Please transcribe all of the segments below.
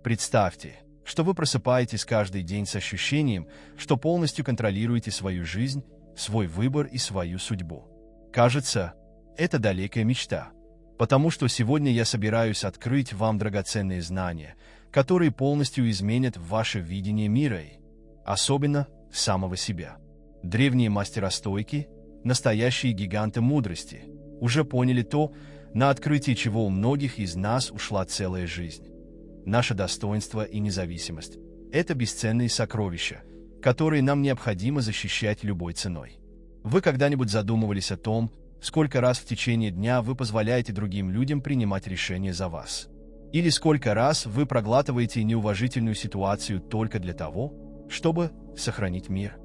Представьте, что вы просыпаетесь каждый день с ощущением, что полностью контролируете свою жизнь, свой выбор и свою судьбу. Кажется, это далекая мечта, потому что сегодня я собираюсь открыть вам драгоценные знания, которые полностью изменят ваше видение мира и, особенно, самого себя. Древние мастера стойки, настоящие гиганты мудрости, уже поняли то, на открытие чего у многих из нас ушла целая жизнь. Наше достоинство и независимость – это бесценные сокровища, которые нам необходимо защищать любой ценой. Вы когда-нибудь задумывались о том, сколько раз в течение дня вы позволяете другим людям принимать решения за вас? Или сколько раз вы проглатываете неуважительную ситуацию только для того, чтобы сохранить мир?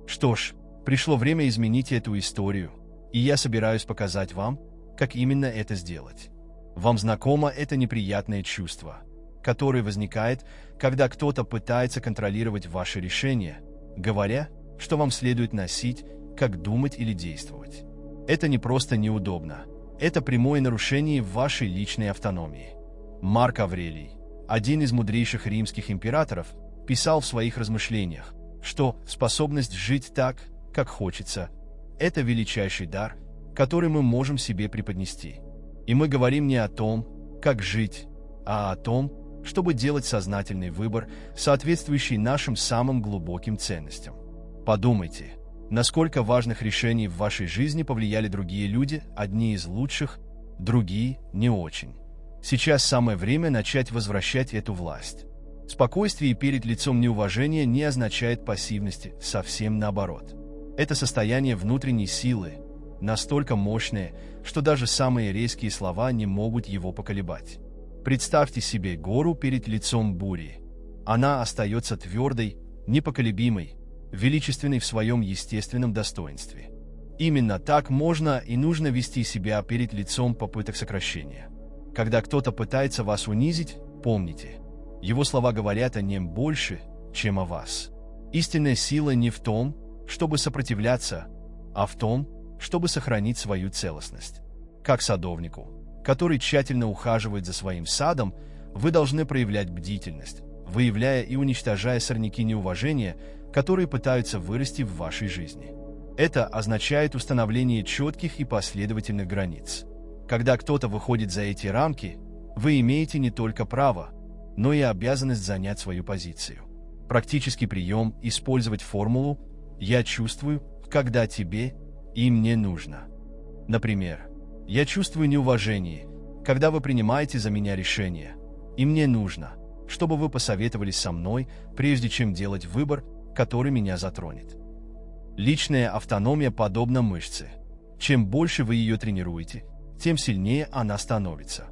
Что ж, пришло время изменить эту историю, и я собираюсь показать вам, как именно это сделать. Вам знакомо это неприятное чувство, которое возникает, когда кто-то пытается контролировать ваши решения, говоря, что вам следует носить, как думать или действовать. Это не просто неудобно, это прямое нарушение вашей личной автономии. Марк Аврелий, один из мудрейших римских императоров, писал в своих размышлениях, что способность жить так, как хочется, это величайший дар, который мы можем себе преподнести. И мы говорим не о том, как жить, а о том, чтобы делать сознательный выбор, соответствующий нашим самым глубоким ценностям. Подумайте, насколько важных решений в вашей жизни повлияли другие люди, одни из лучших, другие не очень. Сейчас самое время начать возвращать эту власть. Спокойствие перед лицом неуважения не означает пассивности, совсем наоборот. Это состояние внутренней силы, настолько мощное, что даже самые резкие слова не могут его поколебать. Представьте себе гору перед лицом бури. Она остается твердой, непоколебимой, величественной в своем естественном достоинстве. Именно так можно и нужно вести себя перед лицом попыток сокращения. Когда кто-то пытается вас унизить, помните, его слова говорят о нем больше, чем о вас. Истинная сила не в том, чтобы сопротивляться, а в том, чтобы сохранить свою целостность. Как садовнику, который тщательно ухаживает за своим садом, вы должны проявлять бдительность, выявляя и уничтожая сорняки неуважения, которые пытаются вырасти в вашей жизни. Это означает установление четких и последовательных границ. Когда кто-то выходит за эти рамки, вы имеете не только право, но и обязанность занять свою позицию. Практический прием – использовать формулу «я чувствую, когда тебе и мне нужно». Например, «я чувствую неуважение, когда вы принимаете за меня решение, и мне нужно, чтобы вы посоветовались со мной, прежде чем делать выбор, который меня затронет». Личная автономия подобна мышце. Чем больше вы ее тренируете, тем сильнее она становится.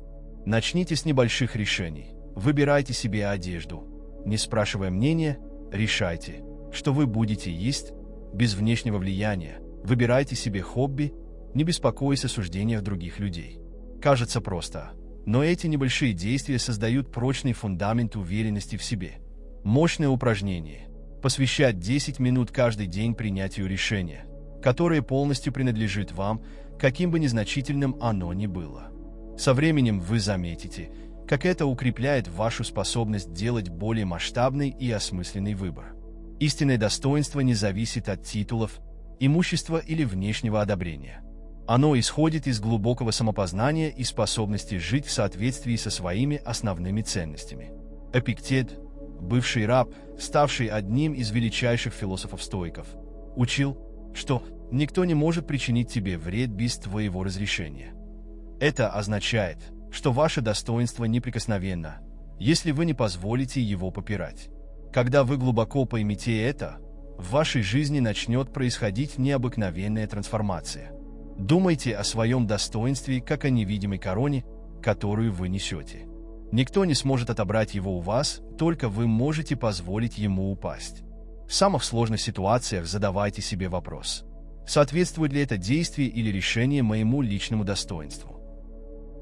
Начните с небольших решений. Выбирайте себе одежду. Не спрашивая мнения, решайте, что вы будете есть, без внешнего влияния. Выбирайте себе хобби, не беспокоясь о суждениях других людей. Кажется просто, но эти небольшие действия создают прочный фундамент уверенности в себе. Мощное упражнение. Посвящать 10 минут каждый день принятию решения, которое полностью принадлежит вам, каким бы незначительным оно ни было. Со временем вы заметите, как это укрепляет вашу способность делать более масштабный и осмысленный выбор. Истинное достоинство не зависит от титулов, имущества или внешнего одобрения. Оно исходит из глубокого самопознания и способности жить в соответствии со своими основными ценностями. Эпиктет, бывший раб, ставший одним из величайших философов-стоиков, учил, что никто не может причинить тебе вред без твоего разрешения. Это означает, что ваше достоинство неприкосновенно, если вы не позволите его попирать. Когда вы глубоко поймете это, в вашей жизни начнет происходить необыкновенная трансформация. Думайте о своем достоинстве как о невидимой короне, которую вы несете. Никто не сможет отобрать его у вас, только вы можете позволить ему упасть. В самых сложных ситуациях задавайте себе вопрос: соответствует ли это действие или решение моему личному достоинству?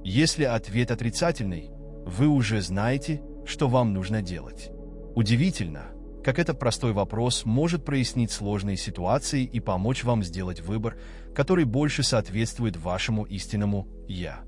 Если ответ отрицательный, вы уже знаете, что вам нужно делать. Удивительно, как этот простой вопрос может прояснить сложные ситуации и помочь вам сделать выбор, который больше соответствует вашему истинному «я».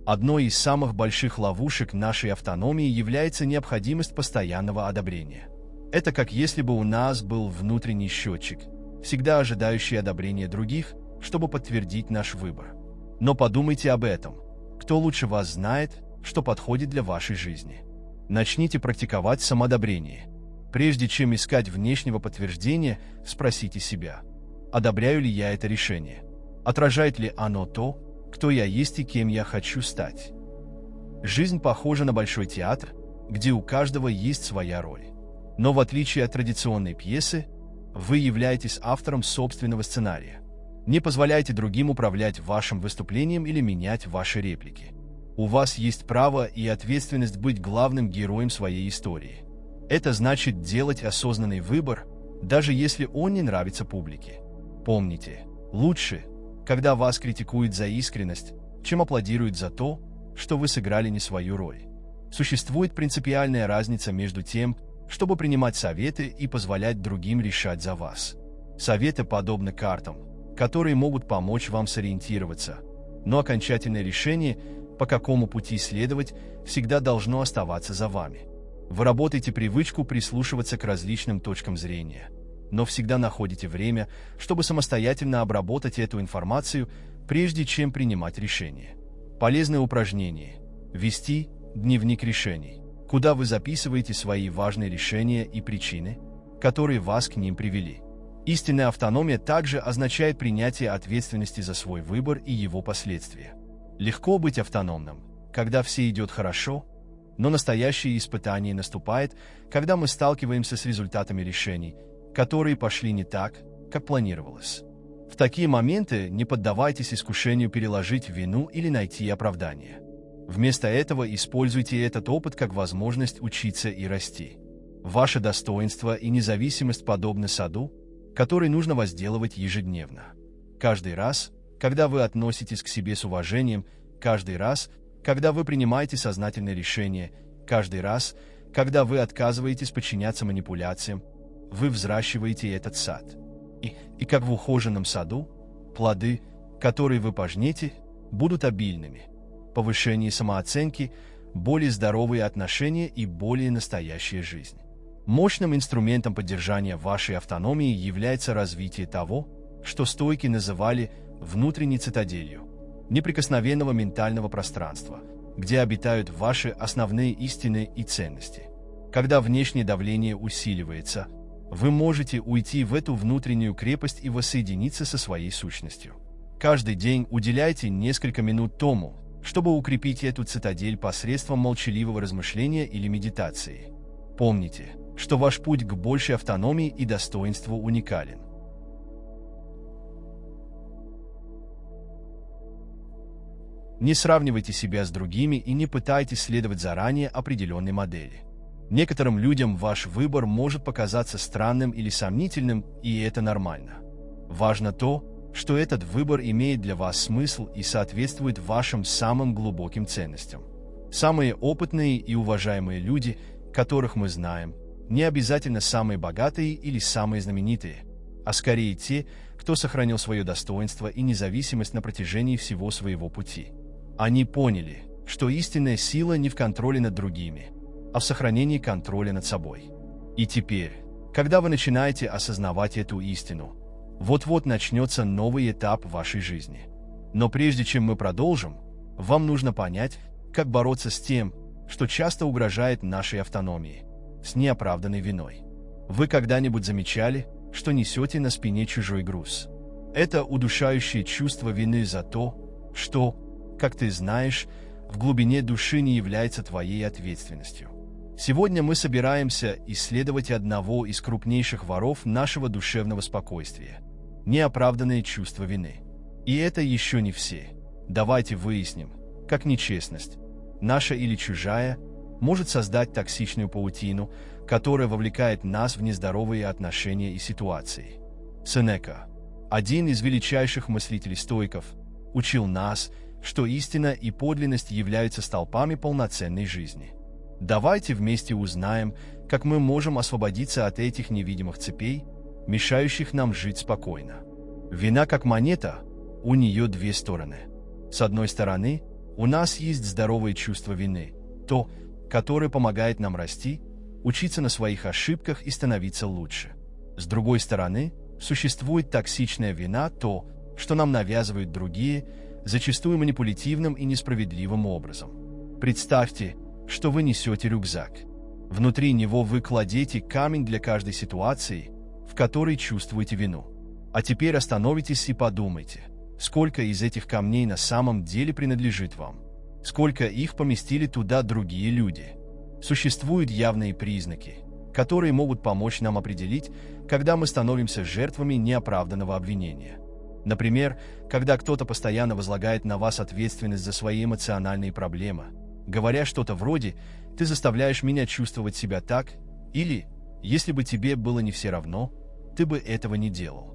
Одной из самых больших ловушек нашей автономии является необходимость постоянного одобрения. Это как если бы у нас был внутренний счетчик, всегда ожидающий одобрения других, чтобы подтвердить наш выбор. Но подумайте об этом. Кто лучше вас знает, что подходит для вашей жизни? Начните практиковать самоодобрение. Прежде чем искать внешнего подтверждения, спросите себя: одобряю ли я это решение? Отражает ли оно то, кто я есть и кем я хочу стать? Жизнь похожа на большой театр, где у каждого есть своя роль. Но в отличие от традиционной пьесы, вы являетесь автором собственного сценария. Не позволяйте другим управлять вашим выступлением или менять ваши реплики. У вас есть право и ответственность быть главным героем своей истории. Это значит делать осознанный выбор, даже если он не нравится публике. Помните, лучше, когда вас критикуют за искренность, чем аплодируют за то, что вы сыграли не свою роль. Существует принципиальная разница между тем, чтобы принимать советы и позволять другим решать за вас. Советы подобны картам, которые могут помочь вам сориентироваться, но окончательное решение, по какому пути следовать, всегда должно оставаться за вами. Выработайте привычку прислушиваться к различным точкам зрения, но всегда находите время, чтобы самостоятельно обработать эту информацию, прежде чем принимать решение. Полезное упражнение – вести дневник решений, куда вы записываете свои важные решения и причины, которые вас к ним привели. Истинная автономия также означает принятие ответственности за свой выбор и его последствия. Легко быть автономным, когда все идет хорошо, но настоящее испытание наступает, когда мы сталкиваемся с результатами решений, которые пошли не так, как планировалось. В такие моменты не поддавайтесь искушению переложить вину или найти оправдание. Вместо этого используйте этот опыт как возможность учиться и расти. Ваше достоинство и независимость подобны саду, который нужно возделывать ежедневно. Каждый раз, когда вы относитесь к себе с уважением, каждый раз, когда вы принимаете сознательные решения, каждый раз, когда вы отказываетесь подчиняться манипуляциям, вы взращиваете этот сад. И как в ухоженном саду, плоды, которые вы пожнете, будут обильными. Повышение самооценки, более здоровые отношения и более настоящая жизнь. Мощным инструментом поддержания вашей автономии является развитие того, что стойки называли внутренней цитаделью, неприкосновенного ментального пространства, где обитают ваши основные истины и ценности. Когда внешнее давление усиливается, вы можете уйти в эту внутреннюю крепость и воссоединиться со своей сущностью. Каждый день уделяйте несколько минут тому, чтобы укрепить эту цитадель посредством молчаливого размышления или медитации. Помните, что ваш путь к большей автономии и достоинству уникален. Не сравнивайте себя с другими и не пытайтесь следовать заранее определенной модели. Некоторым людям ваш выбор может показаться странным или сомнительным, и это нормально. Важно то, что этот выбор имеет для вас смысл и соответствует вашим самым глубоким ценностям. Самые опытные и уважаемые люди, которых мы знаем, не обязательно самые богатые или самые знаменитые, а скорее те, кто сохранил свое достоинство и независимость на протяжении всего своего пути. Они поняли, что истинная сила не в контроле над другими, а в сохранении контроля над собой. И теперь, когда вы начинаете осознавать эту истину, вот-вот начнется новый этап вашей жизни. Но прежде чем мы продолжим, вам нужно понять, как бороться с тем, что часто угрожает нашей автономии, с неоправданной виной. Вы когда-нибудь замечали, что несете на спине чужой груз? Это удушающее чувство вины за то, что, как ты знаешь, в глубине души не является твоей ответственностью. Сегодня мы собираемся исследовать одного из крупнейших воров нашего душевного спокойствия – неоправданное чувство вины. И это еще не все. Давайте выясним, как нечестность, наша или чужая, может создать токсичную паутину, которая вовлекает нас в нездоровые отношения и ситуации. Сенека, один из величайших мыслителей-стоиков, учил нас, что истина и подлинность являются столпами полноценной жизни. Давайте вместе узнаем, как мы можем освободиться от этих невидимых цепей, мешающих нам жить спокойно. Вина как монета, у нее две стороны. С одной стороны, У нас есть здоровое чувство вины, то, которое помогает нам расти, учиться на своих ошибках и становиться лучше. С другой стороны, существует токсичная вина, то, что нам навязывают другие, зачастую манипулятивным и несправедливым образом. Представьте, что вы несете рюкзак. Внутри него вы кладете камень для каждой ситуации, в которой чувствуете вину. А теперь остановитесь и подумайте, сколько из этих камней на самом деле принадлежит вам? Сколько их поместили туда другие люди? Существуют явные признаки, которые могут помочь нам определить, когда мы становимся жертвами неоправданного обвинения. Например, когда кто-то постоянно возлагает на вас ответственность за свои эмоциональные проблемы, говоря что-то вроде «ты заставляешь меня чувствовать себя так» или «если бы тебе было не все равно, ты бы этого не делал».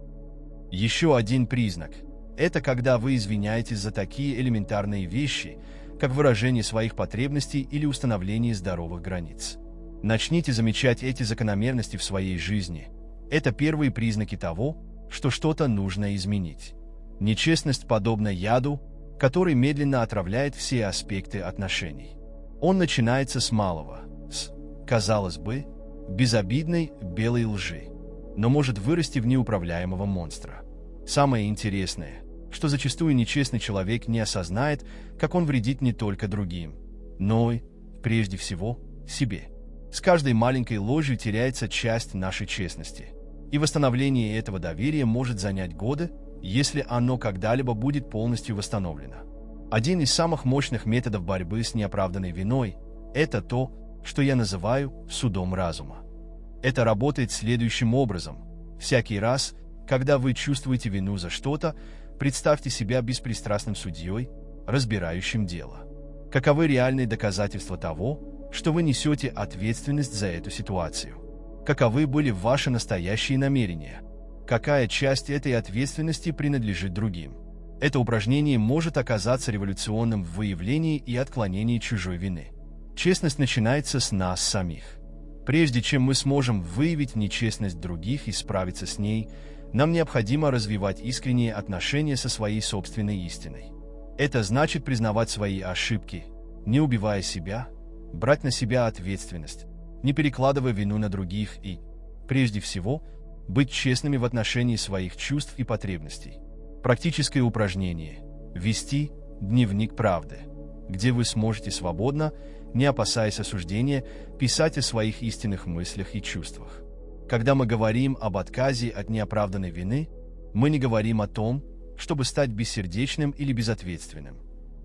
Еще один признак – это когда вы извиняетесь за такие элементарные вещи, как выражение своих потребностей или установление здоровых границ. Начните замечать эти закономерности в своей жизни. Это первые признаки того, что что-то нужно изменить. Нечестность подобна яду, который медленно отравляет все аспекты отношений. Он начинается с малого, с, казалось бы, безобидной белой лжи, но может вырасти в неуправляемого монстра. Самое интересное, что зачастую нечестный человек не осознает, как он вредит не только другим, но и, прежде всего, себе. С каждой маленькой ложью теряется часть нашей честности, и восстановление этого доверия может занять годы, если оно когда-либо будет полностью восстановлено. Один из самых мощных методов борьбы с неоправданной виной – это то, что я называю судом разума. Это работает следующим образом. Всякий раз, когда вы чувствуете вину за что-то, представьте себя беспристрастным судьей, разбирающим дело. Каковы реальные доказательства того, что вы несете ответственность за эту ситуацию? Каковы были ваши настоящие намерения? Какая часть этой ответственности принадлежит другим? Это упражнение может оказаться революционным в выявлении и отклонении чужой вины. Честность начинается с нас самих. Прежде чем мы сможем выявить нечестность других и справиться с ней, нам необходимо развивать искренние отношения со своей собственной истиной. Это значит признавать свои ошибки, не убивая себя, брать на себя ответственность, не перекладывая вину на других и, прежде всего, быть честными в отношении своих чувств и потребностей. Практическое упражнение – вести дневник правды, где вы сможете свободно, не опасаясь осуждения, писать о своих истинных мыслях и чувствах. Когда мы говорим об отказе от неоправданной вины, мы не говорим о том, чтобы стать бессердечным или безответственным.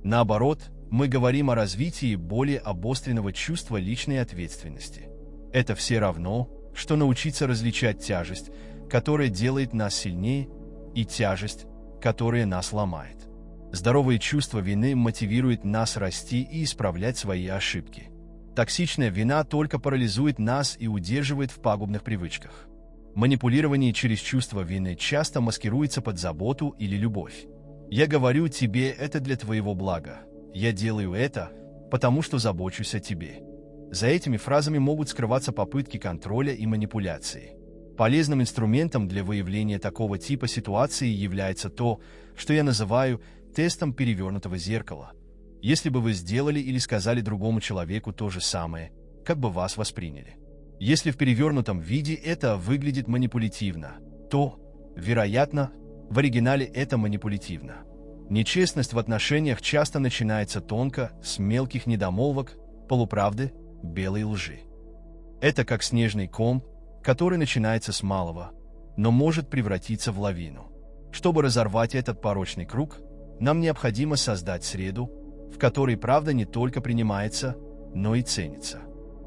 Наоборот, мы говорим о развитии более обостренного чувства личной ответственности. Это все равно, что научиться различать тяжесть, которая делает нас сильнее, и тяжесть, которая нас ломает. Здоровое чувство вины мотивирует нас расти и исправлять свои ошибки. Токсичная вина только парализует нас и удерживает в пагубных привычках. Манипулирование через чувство вины часто маскируется под заботу или любовь. «Я говорю тебе это для твоего блага. Я делаю это, потому что забочусь о тебе». За этими фразами могут скрываться попытки контроля и манипуляции. Полезным инструментом для выявления такого типа ситуации является то, что я называю тестом перевернутого зеркала. Если бы вы сделали или сказали другому человеку то же самое, как бы вас восприняли? Если в перевернутом виде это выглядит манипулятивно, то, вероятно, в оригинале это манипулятивно. Нечестность в отношениях часто начинается тонко, с мелких недомолвок, полуправды, белой лжи. Это как снежный ком, который начинается с малого, но может превратиться в лавину. Чтобы разорвать этот порочный круг, нам необходимо создать среду, в которой правда не только принимается, но и ценится.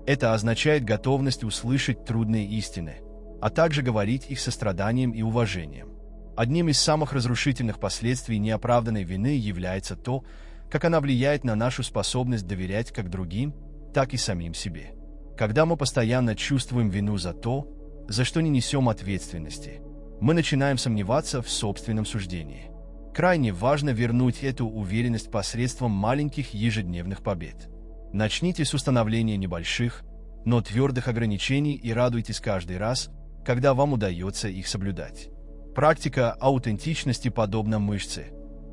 Это означает готовность услышать трудные истины, а также говорить их состраданием и уважением. Одним из самых разрушительных последствий неоправданной вины является то, как она влияет на нашу способность доверять как другим, так и самим себе. Когда мы постоянно чувствуем вину за то, за что не несем ответственности, мы начинаем сомневаться в собственном суждении. Крайне важно вернуть эту уверенность посредством маленьких ежедневных побед. Начните с установления небольших, но твердых ограничений и радуйтесь каждый раз, когда вам удается их соблюдать. Практика аутентичности подобна мышце,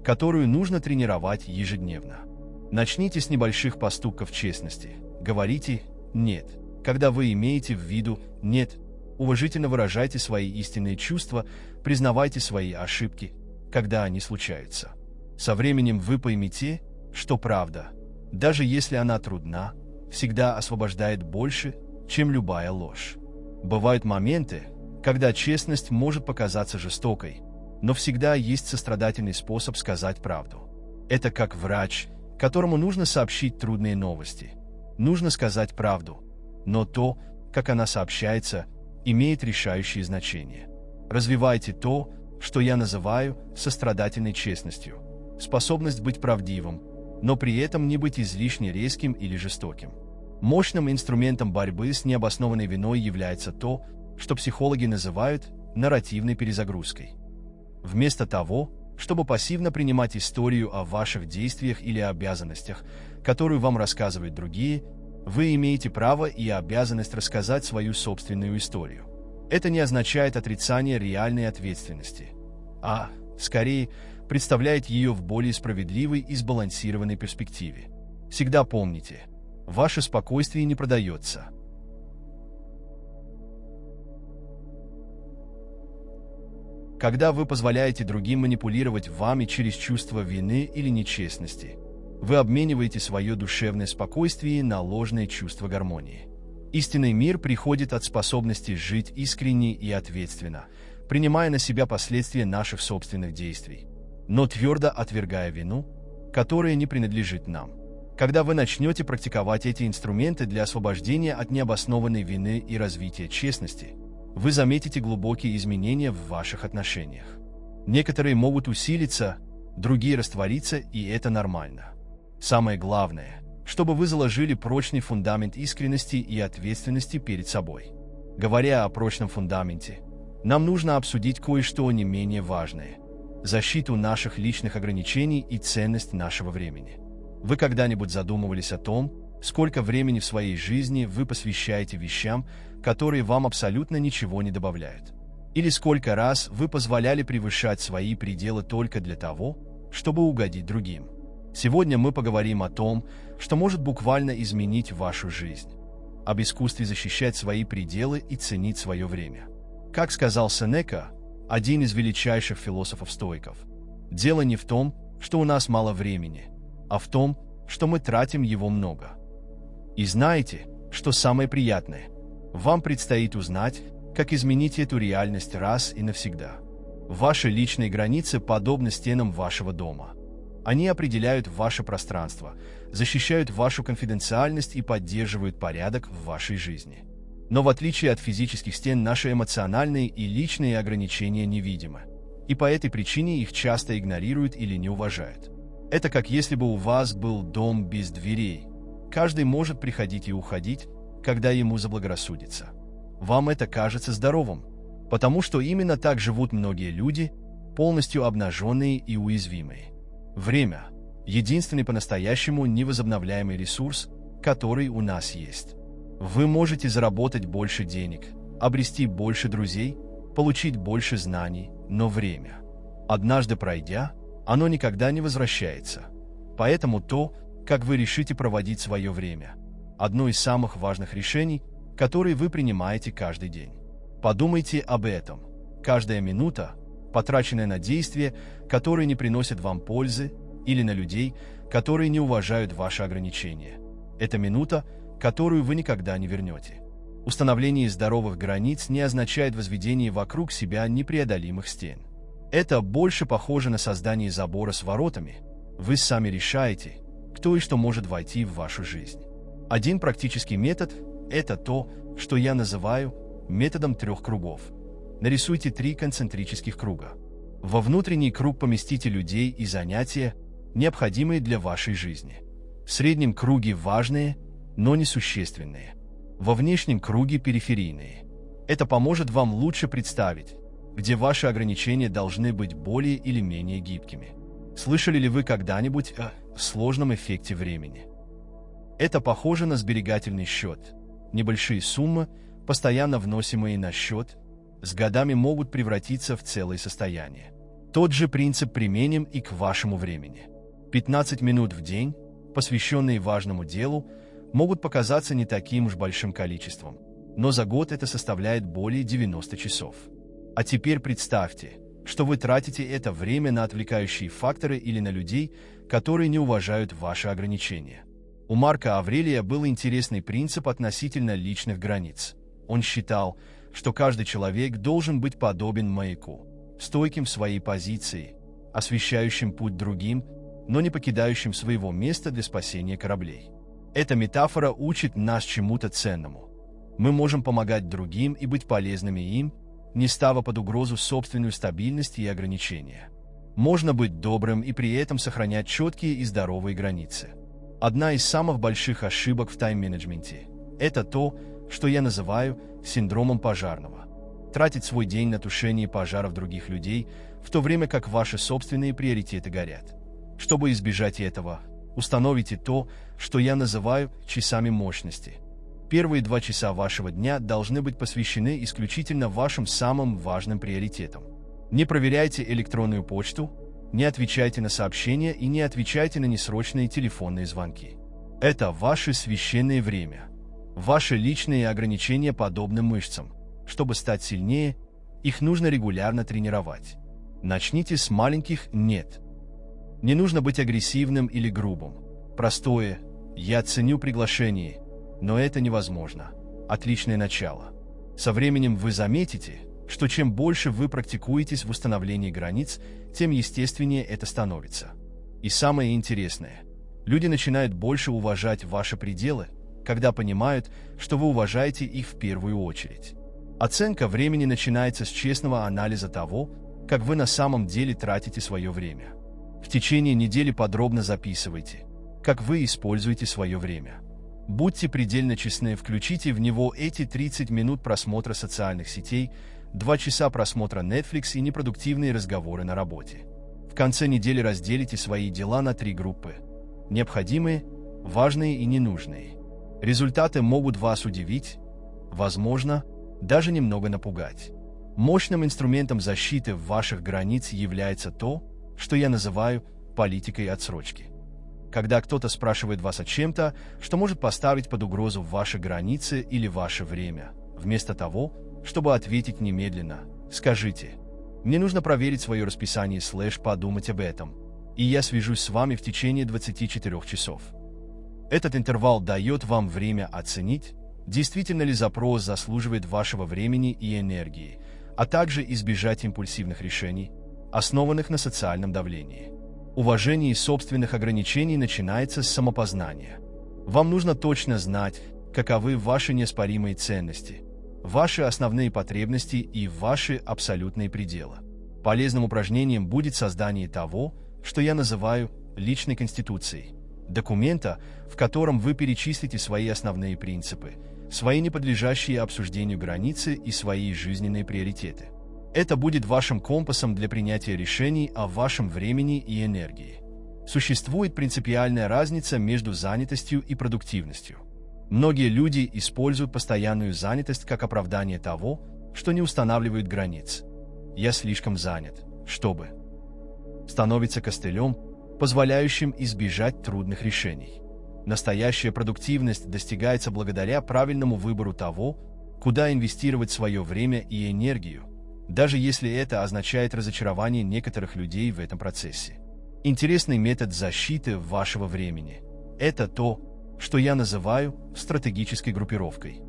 которую нужно тренировать ежедневно. Начните с небольших поступков честности. Говорите «нет», когда вы имеете в виду «нет». Уважительно выражайте свои истинные чувства, признавайте свои ошибки, когда они случаются. Со временем вы поймете, что правда, даже если она трудна, всегда освобождает больше, чем любая ложь. Бывают моменты, когда честность может показаться жестокой, но всегда есть сострадательный способ сказать правду. Это как врач, которому нужно сообщить трудные новости. Нужно сказать правду, но то, как она сообщается, имеет решающее значение. Развивайте то, что я называю сострадательной честностью, способность быть правдивым, но при этом не быть излишне резким или жестоким. Мощным инструментом борьбы с необоснованной виной является то, что психологи называют нарративной перезагрузкой. Вместо того, чтобы пассивно принимать историю о ваших действиях или обязанностях, которую вам рассказывают другие, вы имеете право и обязанность рассказать свою собственную историю. Это не означает отрицание реальной ответственности, а, скорее, представляет ее в более справедливой и сбалансированной перспективе. Всегда помните, ваше спокойствие не продается. Когда вы позволяете другим манипулировать вами через чувство вины или нечестности, вы обмениваете свое душевное спокойствие на ложное чувство гармонии. Истинный мир приходит от способности жить искренне и ответственно, принимая на себя последствия наших собственных действий, но твердо отвергая вину, которая не принадлежит нам. Когда вы начнете практиковать эти инструменты для освобождения от необоснованной вины и развития честности, вы заметите глубокие изменения в ваших отношениях. Некоторые могут усилиться, другие раствориться, и это нормально. Самое главное, чтобы вы заложили прочный фундамент искренности и ответственности перед собой. Говоря о прочном фундаменте, нам нужно обсудить кое-что не менее важное – защиту наших личных ограничений и ценность нашего времени. Вы когда-нибудь задумывались о том, сколько времени в своей жизни вы посвящаете вещам, которые вам абсолютно ничего не добавляют? Или сколько раз вы позволяли превышать свои пределы только для того, чтобы угодить другим? Сегодня мы поговорим о том, что может буквально изменить вашу жизнь, об искусстве защищать свои пределы и ценить свое время. Как сказал Сенека, один из величайших философов-стоиков, дело не в том, что у нас мало времени, а в том, что мы тратим его много. И знаете, что самое приятное? Вам предстоит узнать, как изменить эту реальность раз и навсегда. Ваши личные границы подобны стенам вашего дома. Они определяют ваше пространство, защищают вашу конфиденциальность и поддерживают порядок в вашей жизни. Но в отличие от физических стен, наши эмоциональные и личные ограничения невидимы, и по этой причине их часто игнорируют или не уважают. Это как если бы у вас был дом без дверей. Каждый может приходить и уходить, когда ему заблагорассудится. Вам это кажется здоровым, потому что именно так живут многие люди, полностью обнаженные и уязвимые. Время – единственный по-настоящему невозобновляемый ресурс, который у нас есть. Вы можете заработать больше денег, обрести больше друзей, получить больше знаний, но время, однажды пройдя, оно никогда не возвращается. Поэтому то, как вы решите проводить свое время, одно из самых важных решений, которые вы принимаете каждый день. Подумайте об этом. Каждая минута, потраченная на действия, которые не приносят вам пользы, или на людей, которые не уважают ваши ограничения. Это минута, которую вы никогда не вернете. Установление здоровых границ не означает возведение вокруг себя непреодолимых стен. Это больше похоже на создание забора с воротами. Вы сами решаете, кто и что может войти в вашу жизнь. Один практический метод – это то, что я называю методом 3 кругов. Нарисуйте 3 концентрических круга. Во внутренний круг поместите людей и занятия, необходимые для вашей жизни. В среднем круге важные, но несущественные. Во внешнем круге периферийные. Это поможет вам лучше представить, где ваши ограничения должны быть более или менее гибкими. Слышали ли вы когда-нибудь о сложном эффекте времени? Это похоже на сберегательный счет. Небольшие суммы, постоянно вносимые на счет, с годами могут превратиться в целое состояние. Тот же принцип применим и к вашему времени. 15 минут в день, посвященные важному делу, могут показаться не таким уж большим количеством, но за год это составляет более 90 часов. А теперь представьте, что вы тратите это время на отвлекающие факторы или на людей, которые не уважают ваши ограничения. У Марка Аврелия был интересный принцип относительно личных границ. Он считал, что каждый человек должен быть подобен маяку, стойким в своей позиции, освещающим путь другим, но не покидающим своего места для спасения кораблей. Эта метафора учит нас чему-то ценному. Мы можем помогать другим и быть полезными им, не ставя под угрозу собственную стабильность и ограничения. Можно быть добрым и при этом сохранять четкие и здоровые границы. Одна из самых больших ошибок в тайм-менеджменте – это то, что я называю синдромом пожарного. Тратить свой день на тушение пожаров других людей, в то время как ваши собственные приоритеты горят. Чтобы избежать этого, установите то, что я называю часами мощности. Первые 2 часа вашего дня должны быть посвящены исключительно вашим самым важным приоритетам. Не проверяйте электронную почту, не отвечайте на сообщения и не отвечайте на несрочные телефонные звонки. Это ваше священное время. Ваши личные ограничения подобны мышцам. Чтобы стать сильнее, их нужно регулярно тренировать. Начните с маленьких «нет». Не нужно быть агрессивным или грубым. Простое «я ценю приглашение, но это невозможно». Отличное начало. Со временем вы заметите, что чем больше вы практикуетесь в установлении границ, тем естественнее это становится. И самое интересное, люди начинают больше уважать ваши пределы, когда понимают, что вы уважаете их в первую очередь. Оценка времени начинается с честного анализа того, как вы на самом деле тратите свое время. В течение недели подробно записывайте, как вы используете свое время. Будьте предельно честны, включите в него эти 30 минут просмотра социальных сетей, 2 часа просмотра Netflix и непродуктивные разговоры на работе. В конце недели разделите свои дела на 3 группы – необходимые, важные и ненужные. Результаты могут вас удивить, возможно, даже немного напугать. Мощным инструментом защиты ваших границ является то, что я называю политикой отсрочки. Когда кто-то спрашивает вас о чем-то, что может поставить под угрозу ваши границы или ваше время, вместо того, чтобы ответить немедленно, скажите: «Мне нужно проверить свое расписание / подумать об этом, и я свяжусь с вами в течение 24 часов». Этот интервал дает вам время оценить, действительно ли запрос заслуживает вашего времени и энергии, а также избежать импульсивных решений, основанных на социальном давлении. Уважение собственных ограничений начинается с самопознания. Вам нужно точно знать, каковы ваши неоспоримые ценности, ваши основные потребности и ваши абсолютные пределы. Полезным упражнением будет создание того, что я называю личной конституцией, документа, в котором вы перечислите свои основные принципы, свои неподлежащие обсуждению границы и свои жизненные приоритеты. Это будет вашим компасом для принятия решений о вашем времени и энергии. Существует принципиальная разница между занятостью и продуктивностью. Многие люди используют постоянную занятость как оправдание того, что не устанавливают границ. «Я слишком занят, чтобы…» становится костылем, позволяющим избежать трудных решений. Настоящая продуктивность достигается благодаря правильному выбору того, куда инвестировать свое время и энергию, даже если это означает разочарование некоторых людей в этом процессе. Интересный метод защиты вашего времени – это то, что я называю стратегической группировкой.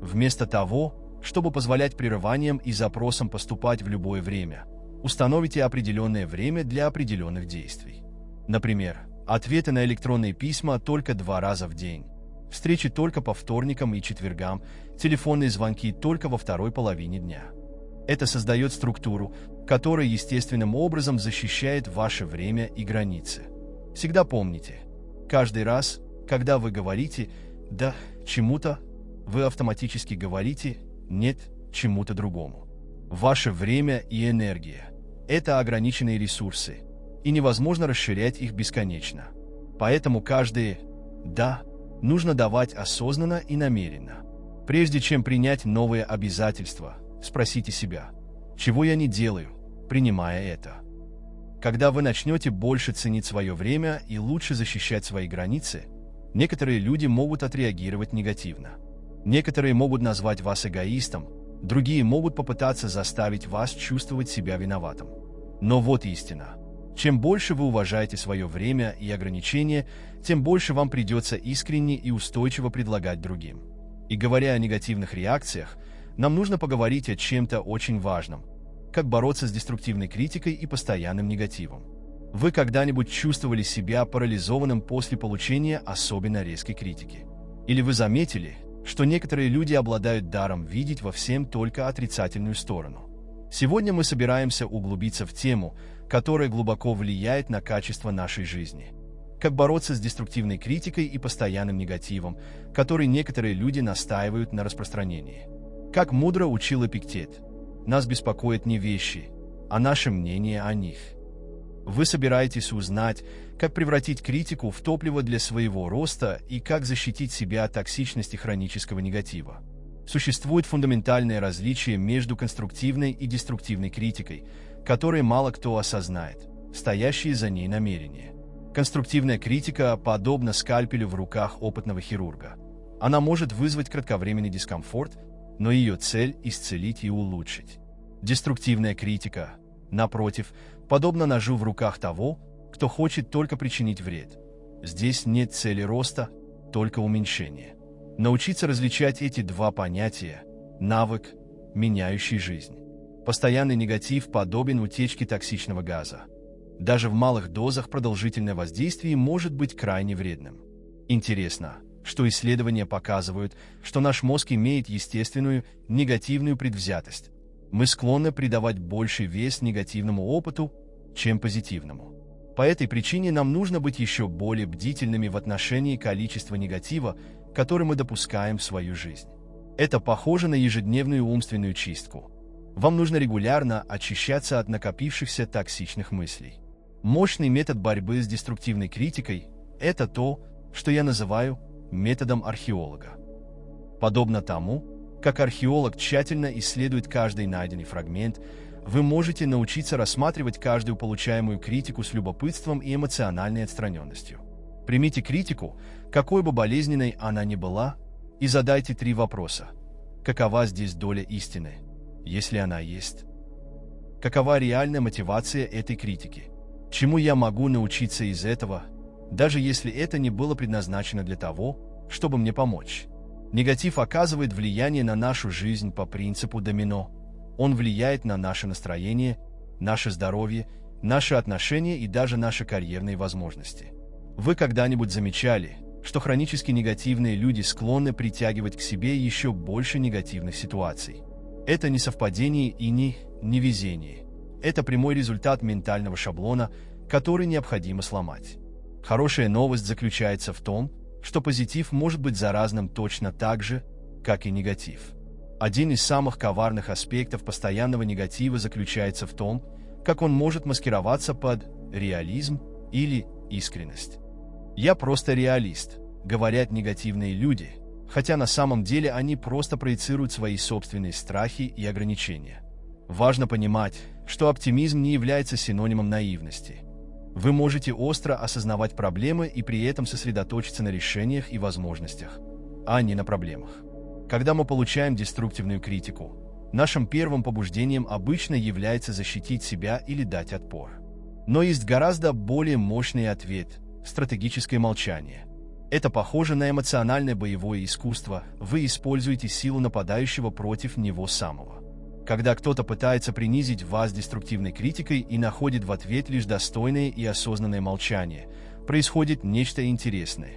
Вместо того, чтобы позволять прерываниям и запросам поступать в любое время, установите определенное время для определенных действий. Например, ответы на электронные письма только 2 раза в день, встречи только по вторникам и четвергам, телефонные звонки только во второй половине дня. Это создает структуру, которая естественным образом защищает ваше время и границы. Всегда помните, каждый раз, когда вы говорите «да» чему-то, вы автоматически говорите «нет» чему-то другому. Ваше время и энергия – это ограниченные ресурсы, и невозможно расширять их бесконечно. Поэтому каждое «да» нужно давать осознанно и намеренно. Прежде чем принять новые обязательства, спросите себя, чего я не делаю, принимая это. Когда вы начнете больше ценить свое время и лучше защищать свои границы, некоторые люди могут отреагировать негативно. Некоторые могут назвать вас эгоистом, другие могут попытаться заставить вас чувствовать себя виноватым. Но вот истина. Чем больше вы уважаете свое время и ограничения, тем больше вам придется искренне и устойчиво предлагать другим. И говоря о негативных реакциях, нам нужно поговорить о чем-то очень важном. Как бороться с деструктивной критикой и постоянным негативом. Вы когда-нибудь чувствовали себя парализованным после получения особенно резкой критики? Или вы заметили, что некоторые люди обладают даром видеть во всем только отрицательную сторону? Сегодня мы собираемся углубиться в тему, которая глубоко влияет на качество нашей жизни. Как бороться с деструктивной критикой и постоянным негативом, который некоторые люди настаивают на распространении. Как мудро учил Эпиктет, нас беспокоят не вещи, а наше мнение о них. Вы собираетесь узнать, как превратить критику в топливо для своего роста и как защитить себя от токсичности хронического негатива. Существует фундаментальное различие между конструктивной и деструктивной критикой, которые мало кто осознает, стоящие за ней намерения. Конструктивная критика подобна скальпелю в руках опытного хирурга. Она может вызвать кратковременный дискомфорт, но ее цель – исцелить и улучшить. Деструктивная критика, напротив, подобна ножу в руках того, кто хочет только причинить вред. Здесь нет цели роста, только уменьшение. Научиться различать эти два понятия – навык, меняющий жизнь. Постоянный негатив подобен утечке токсичного газа. Даже в малых дозах продолжительное воздействие может быть крайне вредным. Интересно, что исследования показывают, что наш мозг имеет естественную негативную предвзятость. Мы склонны придавать больший вес негативному опыту, чем позитивному. По этой причине нам нужно быть еще более бдительными в отношении количества негатива, который мы допускаем в свою жизнь. Это похоже на ежедневную умственную чистку. Вам нужно регулярно очищаться от накопившихся токсичных мыслей. Мощный метод борьбы с деструктивной критикой – это то, что я называю методом археолога. Подобно тому, как археолог тщательно исследует каждый найденный фрагмент, вы можете научиться рассматривать каждую получаемую критику с любопытством и эмоциональной отстраненностью. Примите критику, какой бы болезненной она ни была, и задайте 3 вопроса. Какова здесь доля истины, если она есть? Какова реальная мотивация этой критики? Чему я могу научиться из этого, даже если это не было предназначено для того, чтобы мне помочь? Негатив оказывает влияние на нашу жизнь по принципу домино. Он влияет на наше настроение, наше здоровье, наши отношения и даже наши карьерные возможности. Вы когда-нибудь замечали, что хронически негативные люди склонны притягивать к себе еще больше негативных ситуаций? Это не совпадение и не невезение. Это прямой результат ментального шаблона, который необходимо сломать. Хорошая новость заключается в том, что позитив может быть заразным точно так же, как и негатив. Один из самых коварных аспектов постоянного негатива заключается в том, как он может маскироваться под реализм или искренность. «Я просто реалист», — говорят негативные люди, хотя на самом деле они просто проецируют свои собственные страхи и ограничения. Важно понимать, что оптимизм не является синонимом наивности. Вы можете остро осознавать проблемы и при этом сосредоточиться на решениях и возможностях, а не на проблемах. Когда мы получаем деструктивную критику, нашим первым побуждением обычно является защитить себя или дать отпор. Но есть гораздо более мощный ответ – стратегическое молчание. Это похоже на эмоциональное боевое искусство, вы используете силу нападающего против него самого. Когда кто-то пытается принизить вас деструктивной критикой и находит в ответ лишь достойное и осознанное молчание, происходит нечто интересное.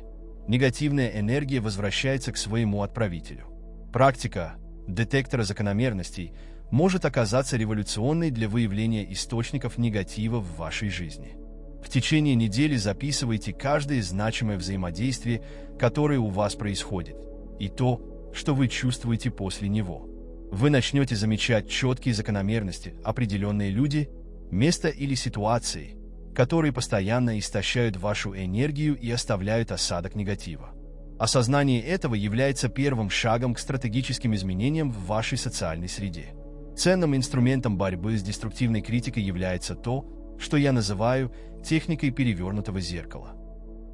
Негативная энергия возвращается к своему отправителю. Практика детектора закономерностей может оказаться революционной для выявления источников негатива в вашей жизни. В течение недели записывайте каждое значимое взаимодействие, которое у вас происходит, и то, что вы чувствуете после него. Вы начнете замечать четкие закономерности, определенные люди, место или ситуации, которые постоянно истощают вашу энергию и оставляют осадок негатива. Осознание этого является первым шагом к стратегическим изменениям в вашей социальной среде. Ценным инструментом борьбы с деструктивной критикой является то, что я называю техникой перевернутого зеркала.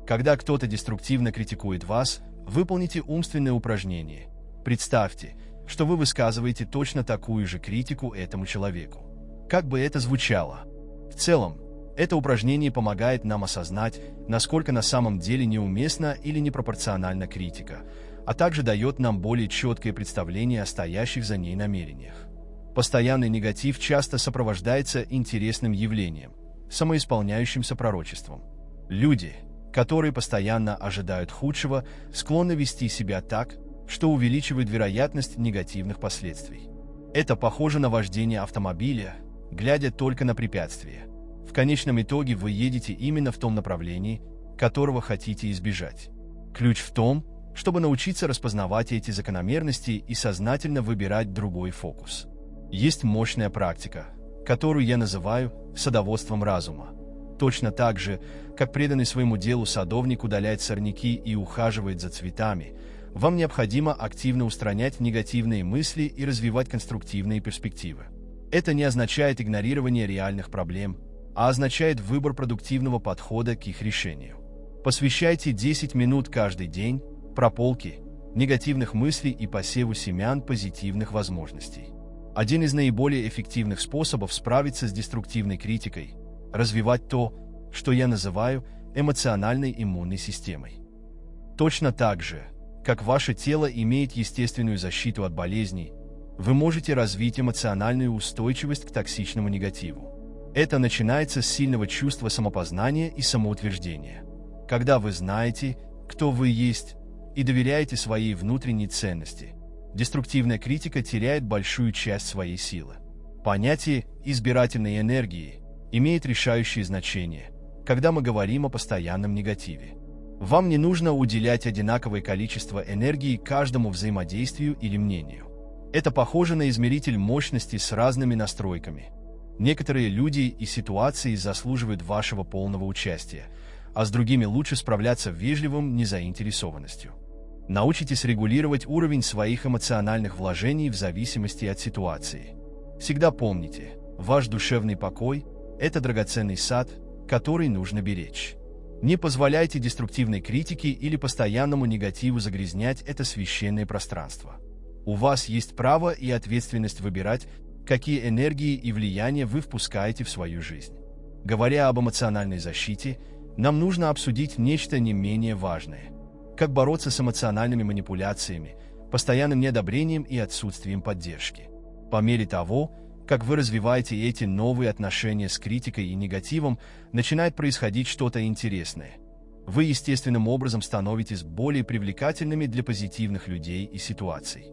Когда кто-то деструктивно критикует вас, выполните умственное упражнение. Представьте, что вы высказываете точно такую же критику этому человеку. Как бы это звучало? В целом, это упражнение помогает нам осознать, насколько на самом деле неуместна или непропорциональна критика, а также дает нам более четкое представление о стоящих за ней намерениях. Постоянный негатив часто сопровождается интересным явлением – самоисполняющимся пророчеством. Люди, которые постоянно ожидают худшего, склонны вести себя так, что увеличивает вероятность негативных последствий. Это похоже на вождение автомобиля, глядя только на препятствия. В конечном итоге вы едете именно в том направлении, которого хотите избежать. Ключ в том, чтобы научиться распознавать эти закономерности и сознательно выбирать другой фокус. Есть мощная практика, которую я называю садоводством разума. Точно так же, как преданный своему делу садовник удаляет сорняки и ухаживает за цветами, вам необходимо активно устранять негативные мысли и развивать конструктивные перспективы. Это не означает игнорирование реальных проблем, а означает выбор продуктивного подхода к их решению. Посвящайте 10 минут каждый день прополке негативных мыслей и посеву семян позитивных возможностей. Один из наиболее эффективных способов справиться с деструктивной критикой – развивать то, что я называю эмоциональной иммунной системой. Точно так же, как ваше тело имеет естественную защиту от болезней, вы можете развить эмоциональную устойчивость к токсичному негативу. Это начинается с сильного чувства самопознания и самоутверждения. Когда вы знаете, кто вы есть, и доверяете своей внутренней ценности, деструктивная критика теряет большую часть своей силы. Понятие избирательной энергии имеет решающее значение, когда мы говорим о постоянном негативе. Вам не нужно уделять одинаковое количество энергии каждому взаимодействию или мнению. Это похоже на измеритель мощности с разными настройками. Некоторые люди и ситуации заслуживают вашего полного участия, а с другими лучше справляться вежливым незаинтересованностью. Научитесь регулировать уровень своих эмоциональных вложений в зависимости от ситуации. Всегда помните, ваш душевный покой – это драгоценный сад, который нужно беречь. Не позволяйте деструктивной критике или постоянному негативу загрязнять это священное пространство. У вас есть право и ответственность выбирать, какие энергии и влияния вы впускаете в свою жизнь. Говоря об эмоциональной защите, нам нужно обсудить нечто не менее важное. Как бороться с эмоциональными манипуляциями, постоянным неодобрением и отсутствием поддержки. По мере того, как вы развиваете эти новые отношения с критикой и негативом, начинает происходить что-то интересное. Вы естественным образом становитесь более привлекательными для позитивных людей и ситуаций.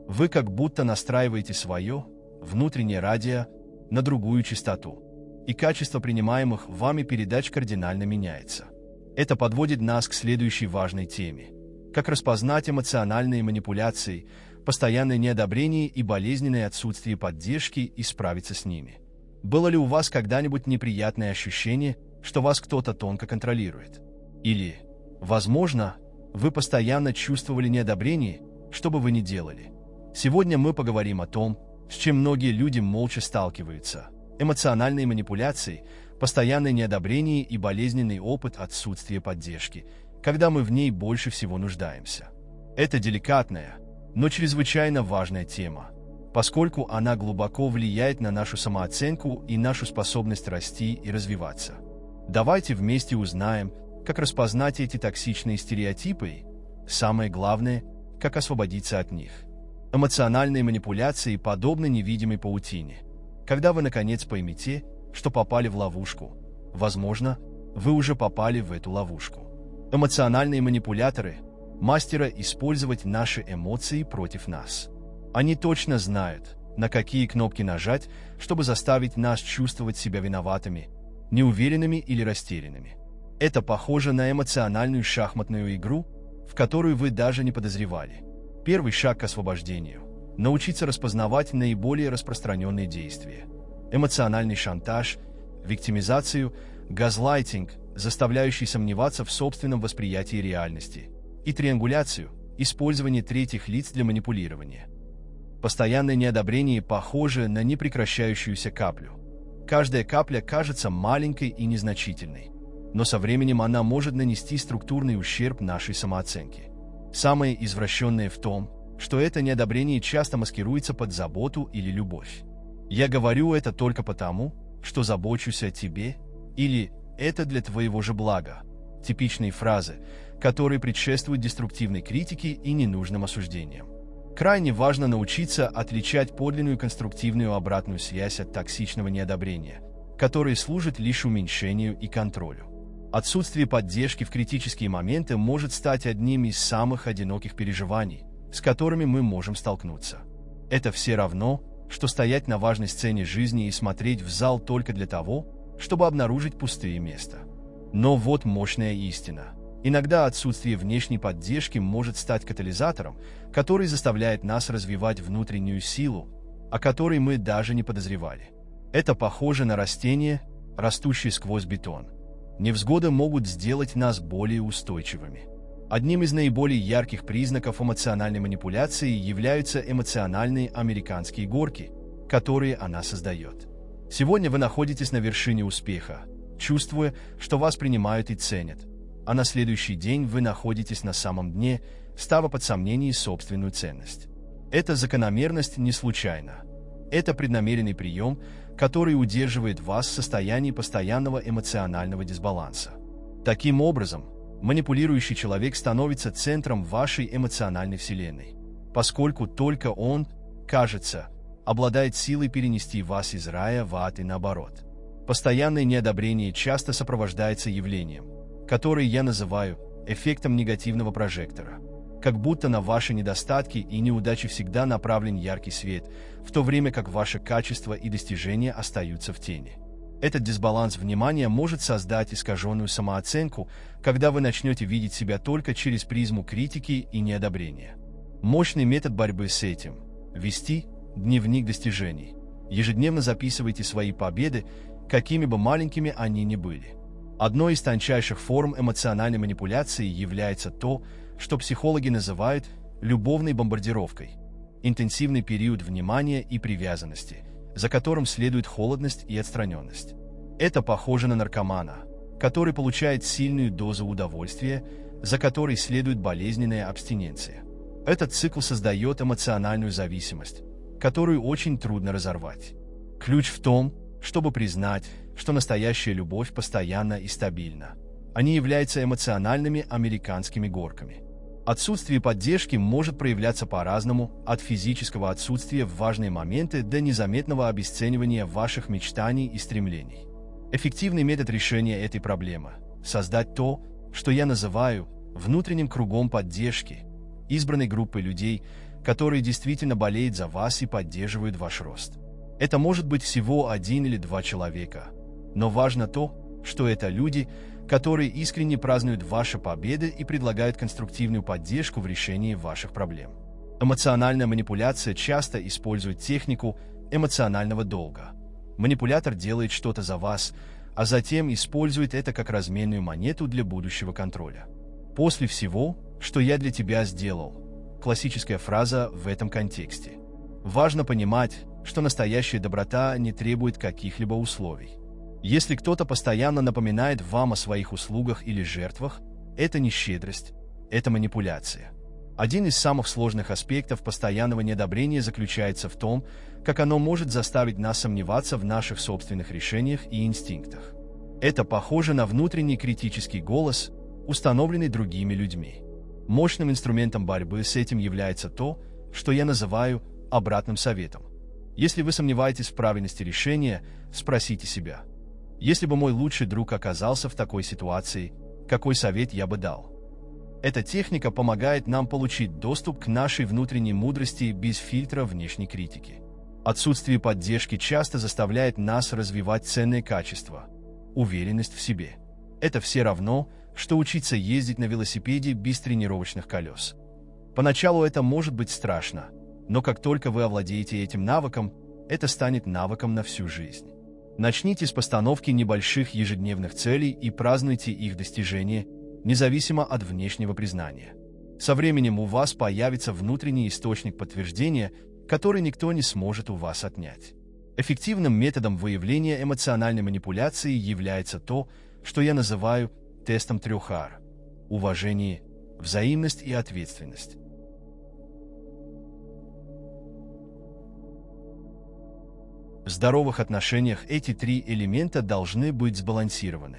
Вы как будто настраиваете свое внутреннее радио на другую частоту, и качество принимаемых вами передач кардинально меняется. Это подводит нас к следующей важной теме. Как распознать эмоциональные манипуляции, постоянное неодобрение и болезненное отсутствие поддержки и справиться с ними. Было ли у вас когда-нибудь неприятное ощущение, что вас кто-то тонко контролирует? Или, возможно, вы постоянно чувствовали неодобрение, что бы вы ни делали? Сегодня мы поговорим о том, с чем многие люди молча сталкиваются. Эмоциональные манипуляции, постоянное неодобрение и болезненный опыт отсутствия поддержки, когда мы в ней больше всего нуждаемся. Это деликатная, но чрезвычайно важная тема, поскольку она глубоко влияет на нашу самооценку и нашу способность расти и развиваться. Давайте вместе узнаем, как распознать эти токсичные стереотипы и, самое главное, как освободиться от них. Эмоциональные манипуляции подобны невидимой паутине. Когда вы, наконец, поймете, что попали в ловушку, возможно, вы уже попали в эту ловушку. Эмоциональные манипуляторы – мастера использовать наши эмоции против нас. Они точно знают, на какие кнопки нажать, чтобы заставить нас чувствовать себя виноватыми, неуверенными или растерянными. Это похоже на эмоциональную шахматную игру, в которую вы даже не подозревали. Первый шаг к освобождению – научиться распознавать наиболее распространенные действия. Эмоциональный шантаж, виктимизацию, газлайтинг, заставляющий сомневаться в собственном восприятии реальности, и триангуляцию, использование третьих лиц для манипулирования. Постоянное неодобрение похоже на непрекращающуюся каплю. Каждая капля кажется маленькой и незначительной, но со временем она может нанести структурный ущерб нашей самооценке. Самое извращенное в том, что это неодобрение часто маскируется под заботу или любовь. «Я говорю это только потому, что забочусь о тебе» или «это для твоего же блага» – типичные фразы, которые предшествуют деструктивной критике и ненужным осуждениям. Крайне важно научиться отличать подлинную конструктивную обратную связь от токсичного неодобрения, которые служат лишь уменьшению и контролю. Отсутствие поддержки в критические моменты может стать одним из самых одиноких переживаний, с которыми мы можем столкнуться. Это все равно, что стоять на важной сцене жизни и смотреть в зал только для того, чтобы обнаружить пустые места. Но вот мощная истина. Иногда отсутствие внешней поддержки может стать катализатором, который заставляет нас развивать внутреннюю силу, о которой мы даже не подозревали. Это похоже на растение, растущее сквозь бетон. Невзгоды могут сделать нас более устойчивыми. Одним из наиболее ярких признаков эмоциональной манипуляции являются эмоциональные американские горки, которые она создает. Сегодня вы находитесь на вершине успеха, чувствуя, что вас принимают и ценят, а на следующий день вы находитесь на самом дне, ставя под сомнение собственную ценность. Эта закономерность не случайна. Это преднамеренный прием, который удерживает вас в состоянии постоянного эмоционального дисбаланса. Таким образом, манипулирующий человек становится центром вашей эмоциональной вселенной, поскольку только он, кажется, обладает силой перенести вас из рая в ад и наоборот. Постоянное неодобрение часто сопровождается явлением, которое я называю эффектом негативного прожектора. Как будто на ваши недостатки и неудачи всегда направлен яркий свет, в то время как ваши качества и достижения остаются в тени. Этот дисбаланс внимания может создать искаженную самооценку, когда вы начнете видеть себя только через призму критики и неодобрения. Мощный метод борьбы с этим – вести дневник достижений. Ежедневно записывайте свои победы, какими бы маленькими они ни были. Одной из тончайших форм эмоциональной манипуляции является то, что психологи называют любовной бомбардировкой – интенсивный период внимания и привязанности, за которым следует холодность и отстраненность. Это похоже на наркомана, который получает сильную дозу удовольствия, за которой следует болезненная абстиненция. Этот цикл создает эмоциональную зависимость, которую очень трудно разорвать. Ключ в том, чтобы признать, что настоящая любовь постоянна и стабильна. Они являются эмоциональными американскими горками. Отсутствие поддержки может проявляться по-разному, от физического отсутствия в важные моменты до незаметного обесценивания ваших мечтаний и стремлений. Эффективный метод решения этой проблемы – создать то, что я называю внутренним кругом поддержки, избранной группой людей, которые действительно болеют за вас и поддерживают ваш рост. Это может быть всего 1 или 2 человека, но важно то, что это люди, которые искренне празднуют ваши победы и предлагают конструктивную поддержку в решении ваших проблем. Эмоциональная манипуляция часто использует технику эмоционального долга. Манипулятор делает что-то за вас, а затем использует это как разменную монету для будущего контроля. «После всего, что я для тебя сделал» – классическая фраза в этом контексте. Важно понимать, что настоящая доброта не требует каких-либо условий. Если кто-то постоянно напоминает вам о своих услугах или жертвах, это не щедрость, это манипуляция. Один из самых сложных аспектов постоянного неодобрения заключается в том, как оно может заставить нас сомневаться в наших собственных решениях и инстинктах. Это похоже на внутренний критический голос, установленный другими людьми. Мощным инструментом борьбы с этим является то, что я называю обратным советом. Если вы сомневаетесь в правильности решения, спросите себя: если бы мой лучший друг оказался в такой ситуации, какой совет я бы дал? Эта техника помогает нам получить доступ к нашей внутренней мудрости без фильтра внешней критики. Отсутствие поддержки часто заставляет нас развивать ценные качества – уверенность в себе. Это все равно, что учиться ездить на велосипеде без тренировочных колес. Поначалу это может быть страшно, но как только вы овладеете этим навыком, это станет навыком на всю жизнь. Начните с постановки небольших ежедневных целей и празднуйте их достижения, независимо от внешнего признания. Со временем у вас появится внутренний источник подтверждения, который никто не сможет у вас отнять. Эффективным методом выявления эмоциональной манипуляции является то, что я называю тестом 3R – уважение, взаимность и ответственность. В здоровых отношениях эти три элемента должны быть сбалансированы.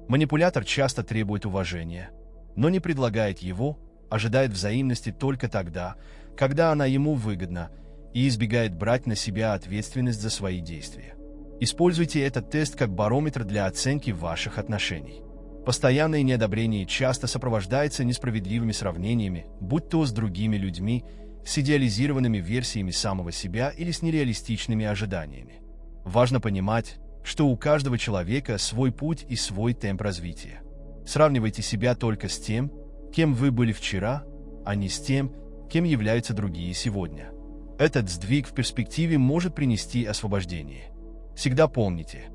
Манипулятор часто требует уважения, но не предлагает его, ожидает взаимности только тогда, когда она ему выгодна, и избегает брать на себя ответственность за свои действия. Используйте этот тест как барометр для оценки ваших отношений. Постоянное неодобрение часто сопровождается несправедливыми сравнениями, будь то с другими людьми, с идеализированными версиями самого себя или с нереалистичными ожиданиями. Важно понимать, что у каждого человека свой путь и свой темп развития. Сравнивайте себя только с тем, кем вы были вчера, а не с тем, кем являются другие сегодня. Этот сдвиг в перспективе может принести освобождение. Всегда помните,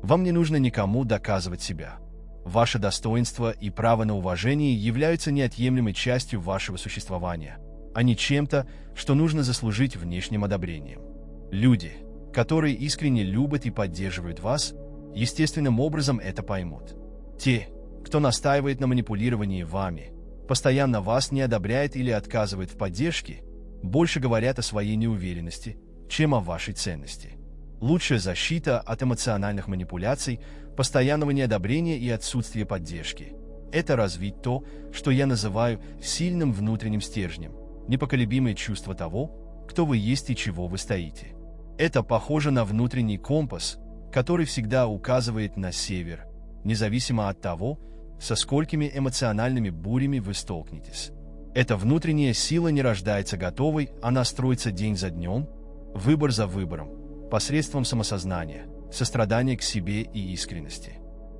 вам не нужно никому доказывать себя. Ваше достоинство и право на уважение являются неотъемлемой частью вашего существования, а не чем-то, что нужно заслужить внешним одобрением. Люди, которые искренне любят и поддерживают вас, естественным образом это поймут. Те, кто настаивает на манипулировании вами, постоянно вас не одобряет или отказывает в поддержке, больше говорят о своей неуверенности, чем о вашей ценности. Лучшая защита от эмоциональных манипуляций, постоянного неодобрения и отсутствия поддержки – это развить то, что я называю сильным внутренним стержнем, непоколебимое чувство того, кто вы есть и чего вы стоите. Это похоже на внутренний компас, который всегда указывает на север, независимо от того, со сколькими эмоциональными бурями вы столкнетесь. Эта внутренняя сила не рождается готовой, она строится день за днем, выбор за выбором, посредством самосознания, сострадания к себе и искренности.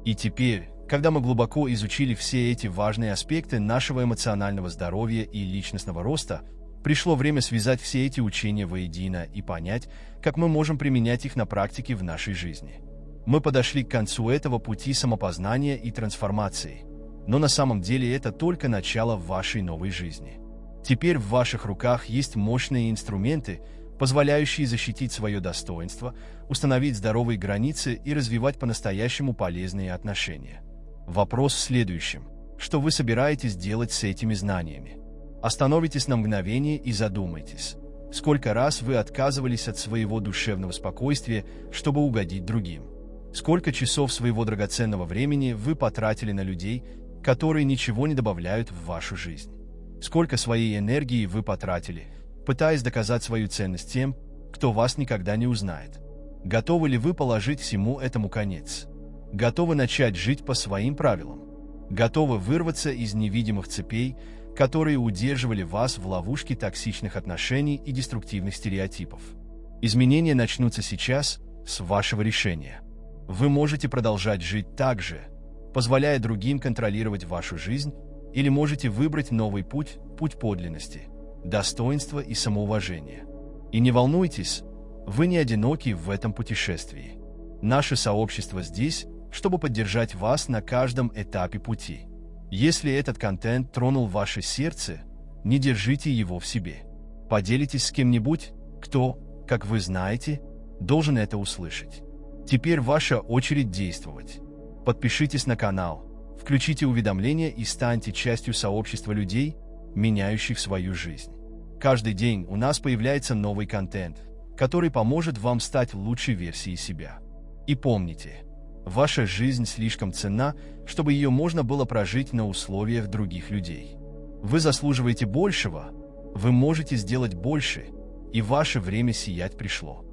И теперь, когда мы глубоко изучили все эти важные аспекты нашего эмоционального здоровья и личностного роста, пришло время связать все эти учения воедино и понять, как мы можем применять их на практике в нашей жизни. Мы подошли к концу этого пути самопознания и трансформации, но на самом деле это только начало вашей новой жизни. Теперь в ваших руках есть мощные инструменты, позволяющие защитить свое достоинство, установить здоровые границы и развивать по-настоящему полезные отношения. Вопрос в следующем: что вы собираетесь делать с этими знаниями? Остановитесь на мгновение и задумайтесь, сколько раз вы отказывались от своего душевного спокойствия, чтобы угодить другим? Сколько часов своего драгоценного времени вы потратили на людей, которые ничего не добавляют в вашу жизнь? Сколько своей энергии вы потратили, пытаясь доказать свою ценность тем, кто вас никогда не узнает? Готовы ли вы положить всему этому конец? Готовы начать жить по своим правилам? Готовы вырваться из невидимых цепей, которые удерживали вас в ловушке токсичных отношений и деструктивных стереотипов? Изменения начнутся сейчас, с вашего решения. Вы можете продолжать жить так же, позволяя другим контролировать вашу жизнь, или можете выбрать новый путь, путь подлинности, достоинства и самоуважения. И не волнуйтесь, вы не одиноки в этом путешествии. Наше сообщество здесь, чтобы поддержать вас на каждом этапе пути. Если этот контент тронул ваше сердце, не держите его в себе. Поделитесь с кем-нибудь, кто, как вы знаете, должен это услышать. Теперь ваша очередь действовать. Подпишитесь на канал, включите уведомления и станьте частью сообщества людей, меняющих свою жизнь. Каждый день у нас появляется новый контент, который поможет вам стать лучшей версией себя. И помните, ваша жизнь слишком ценна, чтобы ее можно было прожить на условиях других людей. Вы заслуживаете большего, вы можете сделать больше, и ваше время сиять пришло.